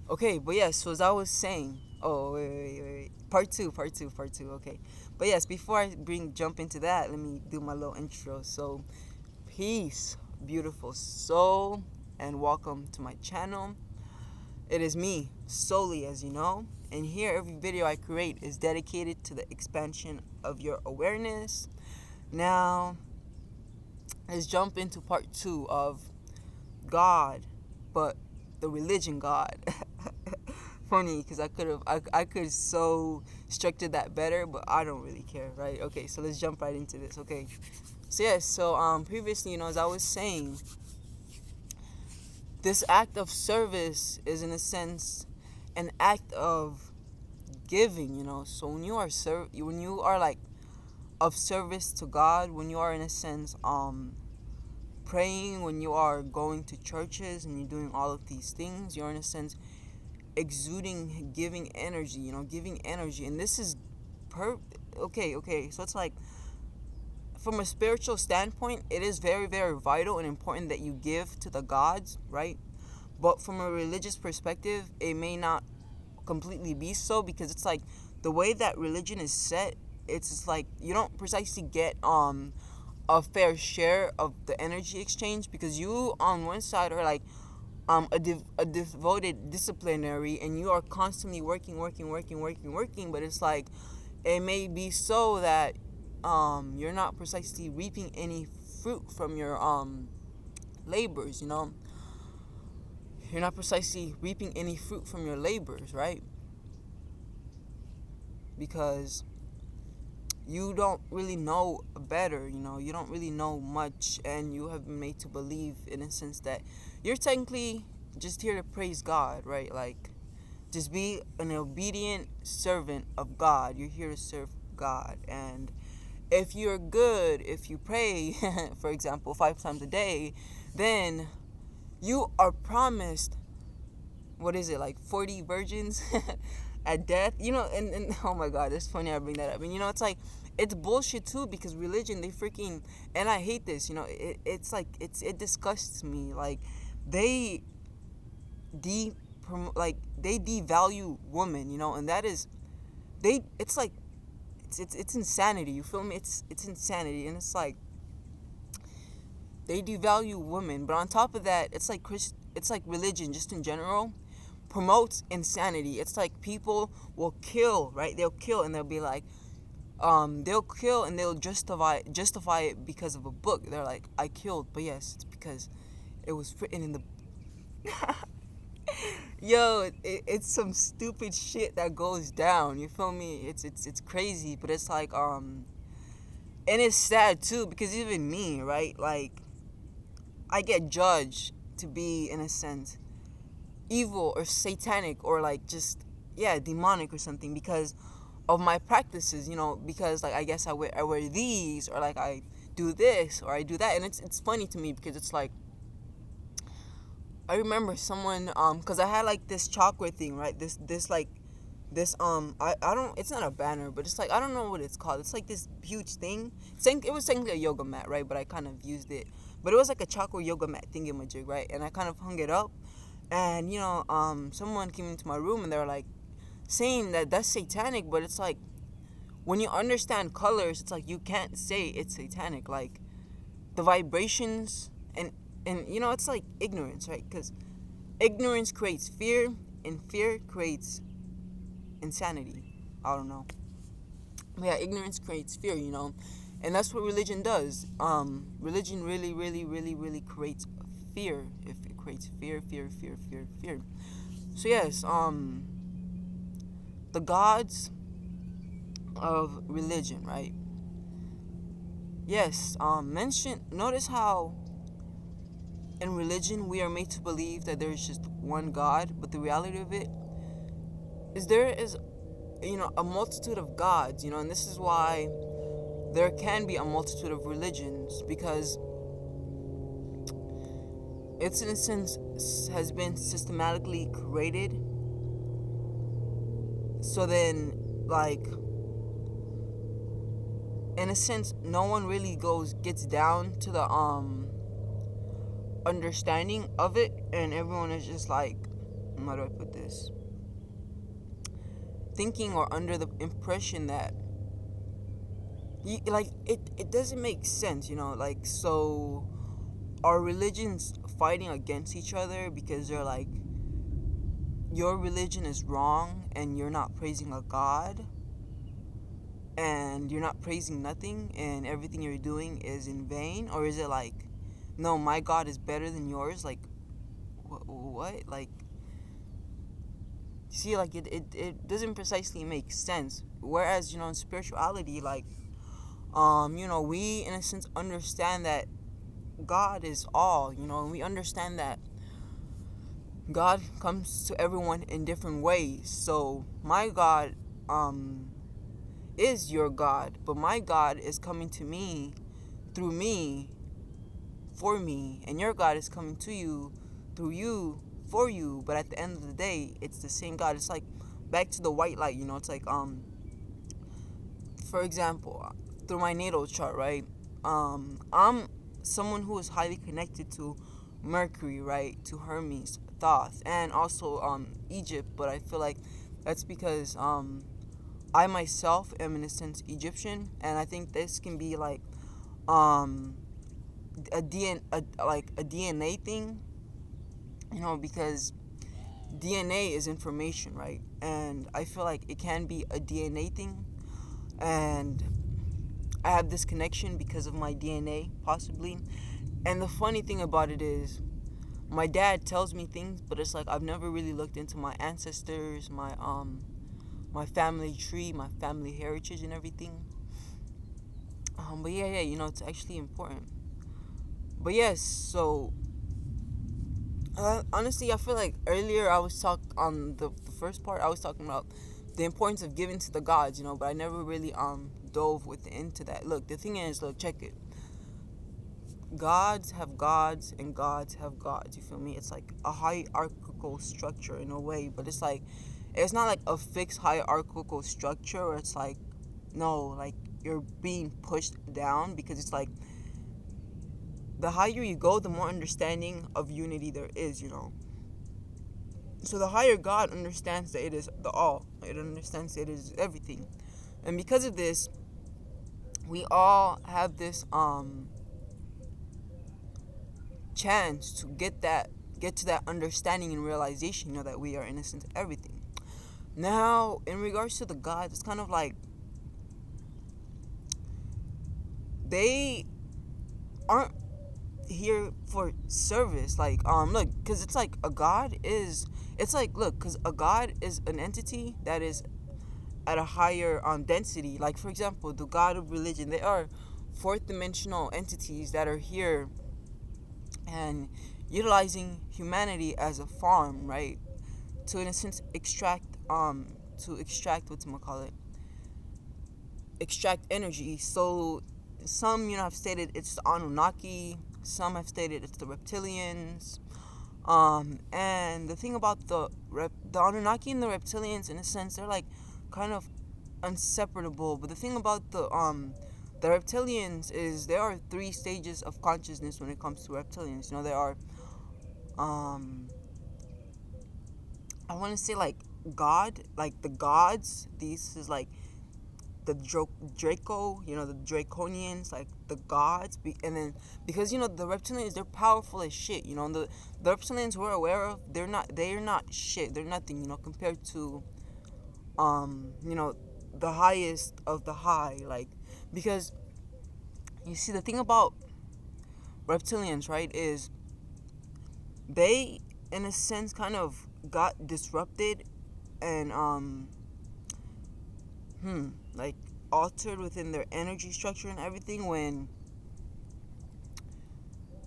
Okay, but yes, so as I was saying, oh wait. Part two. Okay, but yes, before I jump into that, let me do my little intro. So, peace, beautiful soul, and welcome to my channel. It is me solely, as you know, and here every video I create is dedicated to the expansion of your awareness. Now, let's jump into part two of God, but the religion God. Funny because I could so structured that better, but I don't really care, right? Okay, so let's jump right into this. Okay, so yes, so previously, as I was saying, this act of service is in a sense an act of giving. So when you are like of service to God, when you are in a sense praying, when you are going to churches and you're doing all of these things, you're in a sense exuding giving energy. And this is okay, so it's like from a spiritual standpoint, it is very, very vital and important that you give to the gods, right? But from a religious perspective, it may not completely be so, because it's like the way that religion is set, it's just like you don't precisely get a fair share of the energy exchange, because you on one side are like a devoted disciplinary, and you are constantly working, but it's like it may be so that you're not precisely reaping any fruit from your labors. You're not precisely reaping any fruit from your labors, right? Because you don't really know better. You don't really know much, and you have been made to believe in a sense that you're technically just here to praise God, right? Like, just be an obedient servant of God. You're here to serve God. And if you're good, if you pray, for example, 5 times a day, then you are promised, what is it, like 40 virgins at death? And oh my God, it's funny I bring that up. And it's like, it's bullshit too, because religion, they freaking, and I hate this, it's like, it disgusts me. Like, they they devalue women, and that is, it's like, it's insanity. You feel me? It's insanity. And it's like they devalue women, but on top of that, it's like religion just in general promotes insanity. It's like people will kill, right? They'll kill, and they'll be like, they'll kill, and they'll justify it because of a book. They're like, I killed, but yes, it's because it was written in the yo, it's some stupid shit that goes down. You feel me? It's crazy, but it's like and it's sad too, because even me, right? Like, I get judged to be, in a sense, evil or satanic, or like just, yeah, demonic or something, because of my practices. Because like I guess I wear these, or like I do this or I do that. And it's funny to me, because it's like I remember someone, because I had like this chalkboard thing, right? This like this I don't, it's not a banner, but it's like, I don't know what it's called. It's like this huge thing. It was technically a yoga mat, right? But I kind of used it, but it was like a chalkboard yoga mat thingamajig, right? And I kind of hung it up, and someone came into my room, and they were like saying that that's satanic. But it's like, when you understand colors, it's like you can't say it's satanic. Like, the vibrations, and it's like ignorance, right? Because ignorance creates fear, and fear creates insanity. I don't know. But yeah, ignorance creates fear, and that's what religion does. Religion really, really, really, really creates fear. If it creates fear. So yes, the gods of religion, right? Yes, notice how in religion we are made to believe that there is just one God, but the reality of it is there is, a multitude of gods, and this is why there can be a multitude of religions, because it's, in a sense, has been systematically created. So then, like, in a sense, no one really gets down to the understanding of it, and everyone is just like how do I put this? Thinking or under the impression that like it doesn't make sense, like, so are religions fighting against each other because they're like, your religion is wrong and you're not praising a god and you're not praising nothing and everything you're doing is in vain? Or is it like, no, my god is better than yours? Like, what? Like, see, like, it doesn't precisely make sense. Whereas, in spirituality, like, we in a sense understand that God is all, and we understand that God comes to everyone in different ways. So my God is your God, but my God is coming to me through me for me, and your God is coming to you through you for you. But at the end of the day, it's the same God. It's like back to the white light, it's like for example, through my natal chart, right? I'm someone who is highly connected to Mercury, right? To Hermes, Thoth, and also Egypt. But I feel like that's because I myself am in a sense Egyptian, and I think this can be like um like a DNA thing, because DNA is information, right? And I feel like it can be a DNA thing, and I have this connection because of my DNA, possibly. And the funny thing about it is, my dad tells me things, but it's like I've never really looked into my ancestors, my family tree, my family heritage, and everything. But yeah, it's actually important. But yes, so honestly, I feel like earlier I was talking on the first part. I was talking about the importance of giving to the gods, but I never really dove into that. Look, the thing is, look, check it. Gods have gods and gods have gods. You feel me? It's like a hierarchical structure in a way, but it's not like a fixed hierarchical structure where it's like, no, like you're being pushed down, because it's like the higher you go, the more understanding of unity there is. So the higher God understands that it is the all. It understands that it is everything, and because of this, we all have this chance to get to that understanding and realization, that we are innocent of everything. Now, in regards to the gods, it's kind of like they aren't here for service. Like, look, because it's like look, because a god is an entity that is at a higher density. Like, for example, the god of religion, they are fourth dimensional entities that are here and utilizing humanity as a farm, right? To, in a sense, extract extract energy. So some, have stated it's the Anunnaki, some have stated it's the reptilians. And the thing about the Anunnaki and the reptilians, in a sense, they're like kind of inseparable. But the thing about the reptilians is there are 3 stages of consciousness when it comes to reptilians. There are I want to say like God, like the gods. These is like the Draco, the Draconians, like the gods. And then because the reptilians, they're powerful as shit. The reptilians we're aware of, they're not shit. They're nothing, compared to the highest of the high. Like, because you see, the thing about reptilians, right, is they, in a sense, kind of got disrupted and like altered within their energy structure and everything when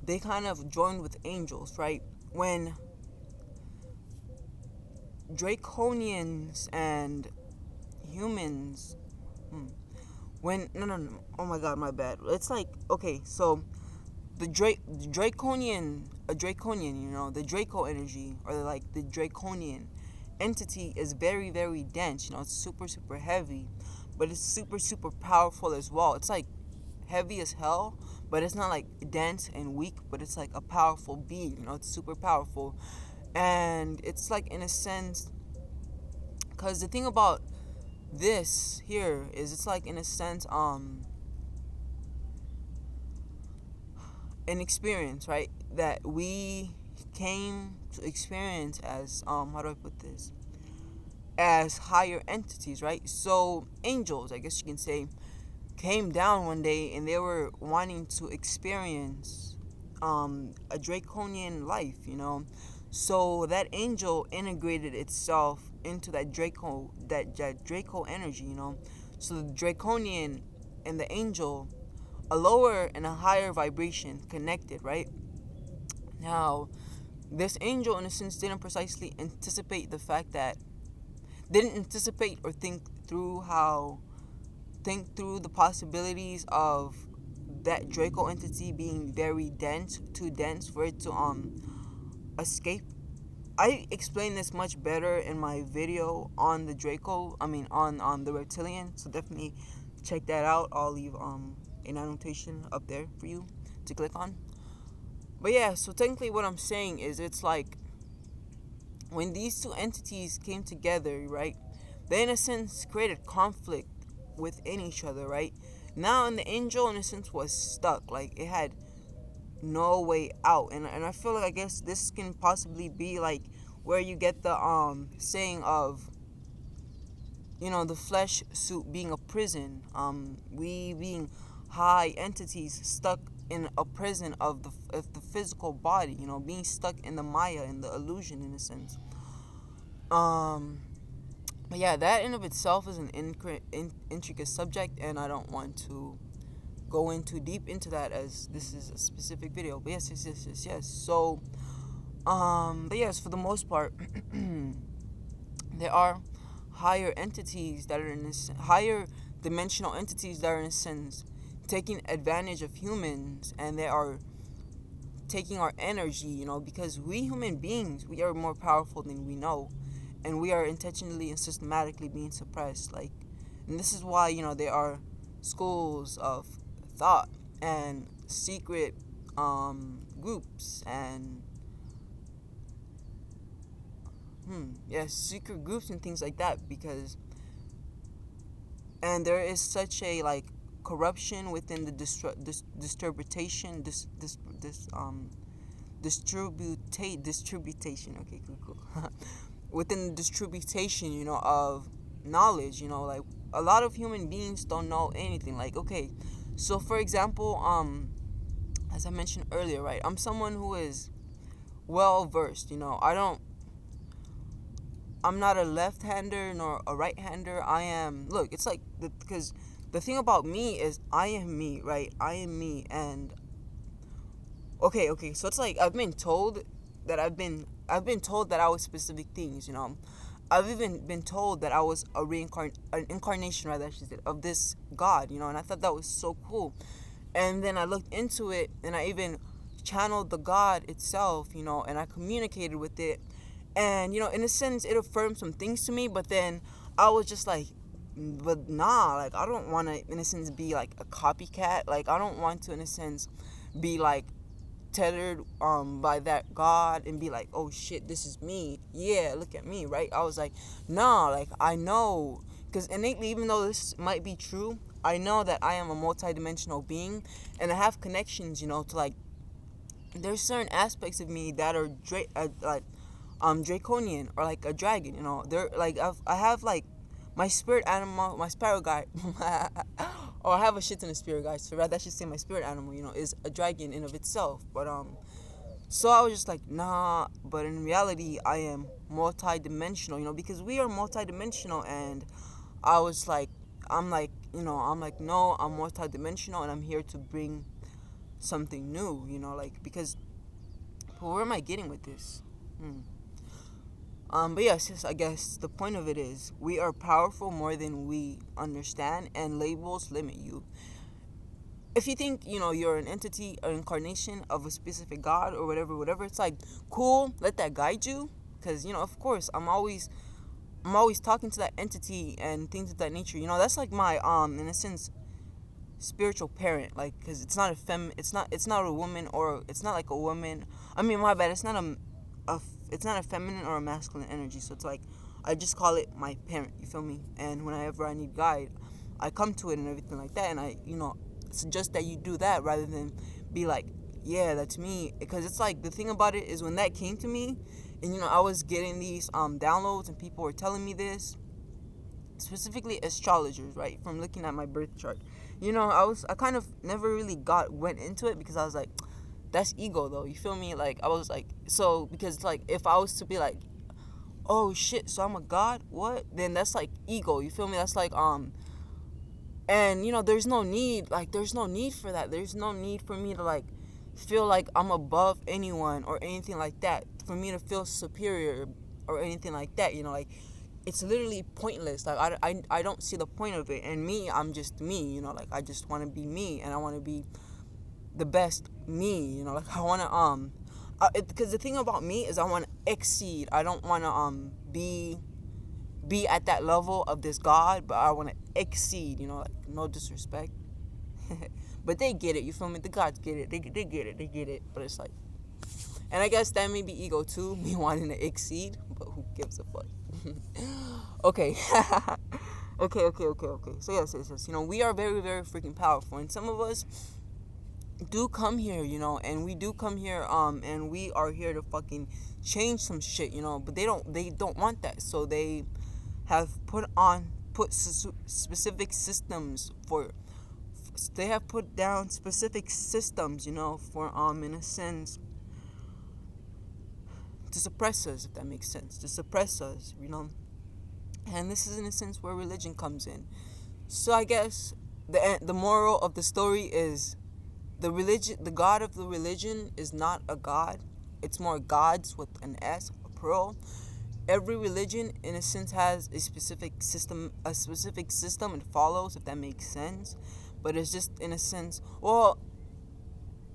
they kind of joined with angels, right? When Draconians and humans, when no, oh my god, my bad. It's like, okay, so the Draconian, the Draco energy, or like the Draconian entity, is very, very dense. It's super, super heavy, but it's super, super powerful as well. It's like heavy as hell, but it's not like dense and weak, but it's like a powerful being. It's super powerful. And it's like, in a sense, because the thing about this here is, it's like, in a sense, an experience, right, that we came to experience as, how do I put this, as higher entities, right? So angels, I guess you can say, came down one day, and they were wanting to experience a draconian life, so that angel integrated itself into that Draco energy, so the draconian and the angel, a lower and a higher vibration, connected, right? Now, this angel, in a sense, didn't anticipate or think through the possibilities of that Draco entity being very dense, too dense for it to escape. I explained this much better in my video on the Draco. I mean, on the reptilian. So definitely check that out. I'll leave an annotation up there for you to click on. But yeah, so technically what I'm saying is, it's like, when these two entities came together, right, they in a sense created conflict within each other, right? Now, and the angel, in a sense, was stuck. Like, it had no way out. And I feel like, I guess this can possibly be like where you get the saying of, the flesh suit being a prison, we being high entities stuck in a prison of the physical body, being stuck in the Maya, in the illusion, in a sense. But yeah, that in of itself is an intricate subject, and I don't want to go into deep into that, as this is a specific video. But yes. So, but yes, for the most part, there are higher entities that are higher dimensional entities that are, in a sense, taking advantage of humans, and they are taking our energy, because we human beings, we are more powerful than we know, and we are intentionally and systematically being suppressed. Like, and this is why, there are schools of thought and secret groups and secret groups and things like that, because, and there is such a, like, corruption within the distribution. Okay, cool. Within the distribution, of knowledge, like, a lot of human beings don't know anything. Like, okay, so for example, as I mentioned earlier, right, I'm someone who is well versed. I'm not a left-hander nor a right-hander. It's like, because the thing about me is, I am me, right? I am me. And okay, so it's like, I've been told that I was specific things, I've even been told that I was an incarnation, rather, I should say, of this God, and I thought that was so cool. And then I looked into it, and I even channeled the God itself, and I communicated with it. And, in a sense, it affirmed some things to me, but then I was just like, but nah, like, I don't want to, in a sense, be like a copycat. Like, I don't want to, in a sense, be like tethered by that God and be like, oh shit, this is me. Yeah, look at me, right? I was like, nah, like, I know, because innately, even though this might be true, I know that I am a multidimensional being, and I have connections, to, like, there's certain aspects of me that are draconian, or like a dragon. They're like, I have, like, my spirit animal, my spirit guide, or I have a shit ton of spirit guides. So rather, I should say my spirit animal, is a dragon in of itself. But so I was just like, nah. But in reality, I am multi-dimensional, because we are multi-dimensional. And I was like, I'm like, no, I'm multi-dimensional, and I'm here to bring something new, like, because, but where am I getting with this? But yes, I guess the point of it is, we are powerful more than we understand, and labels limit you. If you think, you're an entity, an incarnation of a specific God or whatever, it's like, cool, let that guide you. Because, of course, I'm always talking to that entity and things of that nature. That's like my, in a sense, spiritual parent. Like, because it's not a woman, or it's not like a woman. I mean, my bad, it's not a it's not a feminine or a masculine energy. So it's like I just call it my parent. You feel me? And whenever I need guide, I come to it and everything like that. And I suggest that you do that rather than be like, yeah, that's me. Because it's like the thing about it is when that came to me, and I was getting these downloads and people were telling me this, specifically astrologers, right, from looking at my birth chart. I kind of never really went into it because I was like, that's ego though. You feel me? Like I was like, so because like if I was to be like, oh shit, so I'm a god, what? Then that's like ego. You feel me? That's like and there's no need for that. There's no need for me to like feel like I'm above anyone or anything like that. For me to feel superior or anything like that. Like it's literally pointless. Like I don't see the point of it. And me, I'm just me. Like I just want to be me, and I want to be the best me. Like I want to because the thing about me is I want to exceed. I don't want to be at that level of this God, but I want to exceed. Like no disrespect, but they get it. You feel me? The gods get it. They get it. They get it. But it's like, and I guess that may be ego too, me wanting to exceed. But who gives a fuck? Okay. Okay. So yes. We are very, very freaking powerful, and some of us do come here, and we do come here, and we are here to fucking change some shit, but they don't want that, so they have put specific systems they have put down specific systems, for in a sense to suppress us, if that makes sense, to suppress us, and this is in a sense where religion comes in. So I guess the moral of the story is the God of the religion is not a God. It's more gods with an S, a plural. Every religion, in a sense, has a specific system it follows, if that makes sense. But it's just, in a sense, well,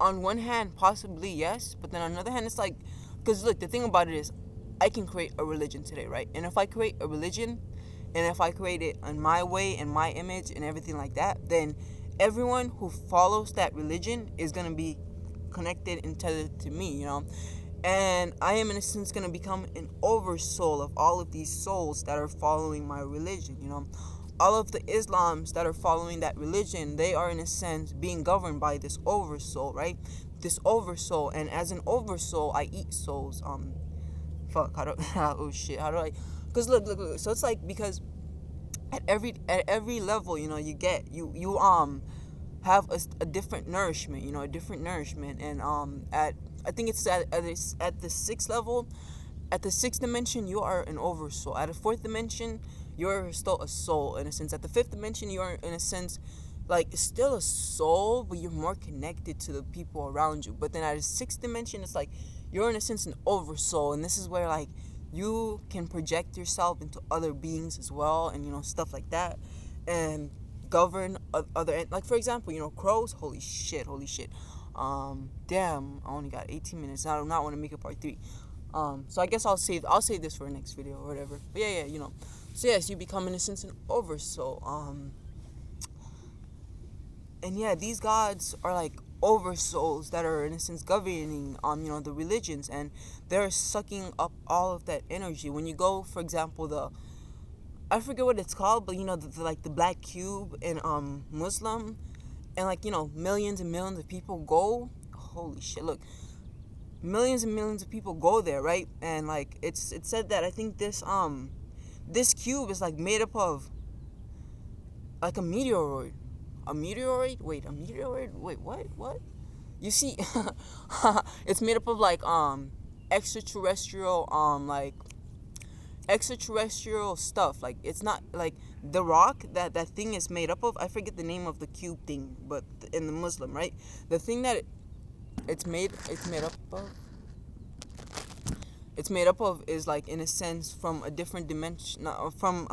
on one hand, possibly yes, but then on the other hand, it's like, because look, the thing about it is, I can create a religion today, right? And if I create a religion, and if I create it in my way, in my image, and everything like that, then everyone who follows that religion is going to be connected and tethered to me, and I am in a sense going to become an oversoul of all of these souls that are following my religion, all of the Islams that are following that religion, they are in a sense being governed by this oversoul, right? This oversoul, and as an oversoul, I eat souls. Oh shit, how do I? Because look, so it's like, because at every level, you get you have a different nourishment, and I think it's at the sixth level. At the sixth dimension, you are an oversoul. At the fourth dimension, you're still a soul, in a sense. At the fifth dimension, you are, in a sense, like, still a soul, but you're more connected to the people around you. But then at the sixth dimension, it's like you're, in a sense, an oversoul, and this is where, like, you can project yourself into other beings as well, and stuff like that, and govern other, like, for example, crows. Holy shit. Damn, I only got 18 minutes. I do not want to make it part 3. So I guess I'll save this for the next video or whatever. But yeah, so yes, you become, in a sense, an oversoul. And yeah, these gods are like oversouls that are, in a sense, governing the religions, and they're sucking up all of that energy. When you go, for example, I forget what it's called, but the black cube in Muslim, and like millions and millions of people go. Holy shit! Look, millions and millions of people go there, right? And like it's said that I think this cube is like made up of like a meteoroid. A meteoroid? Wait, a meteoroid? Wait, what? You see, it's made up of like extraterrestrial stuff. Like, it's not like the rock that thing is made up of. I forget the name of the cube thing, but in the Muslim, right? The thing that it's made up of is, like, in a sense, from a different dimension, from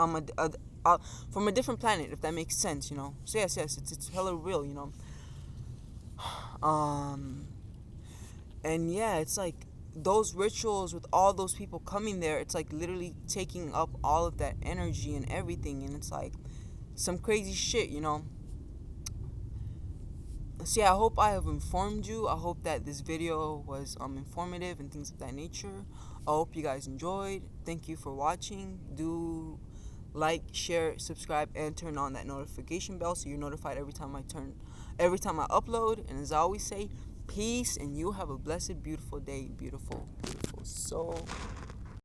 a different planet, if that makes sense, So yes, it's hella real, and yeah, it's like those rituals with all those people coming there, it's like literally taking up all of that energy and everything, and it's like some crazy shit, So yeah, I hope I have informed you. I hope that this video was informative and things of that nature. I hope you guys enjoyed. Thank you for watching. Do like, share, subscribe, and turn on that notification bell so you're notified every time I upload. And as I always say, peace, and you have a blessed, beautiful day, beautiful, beautiful soul.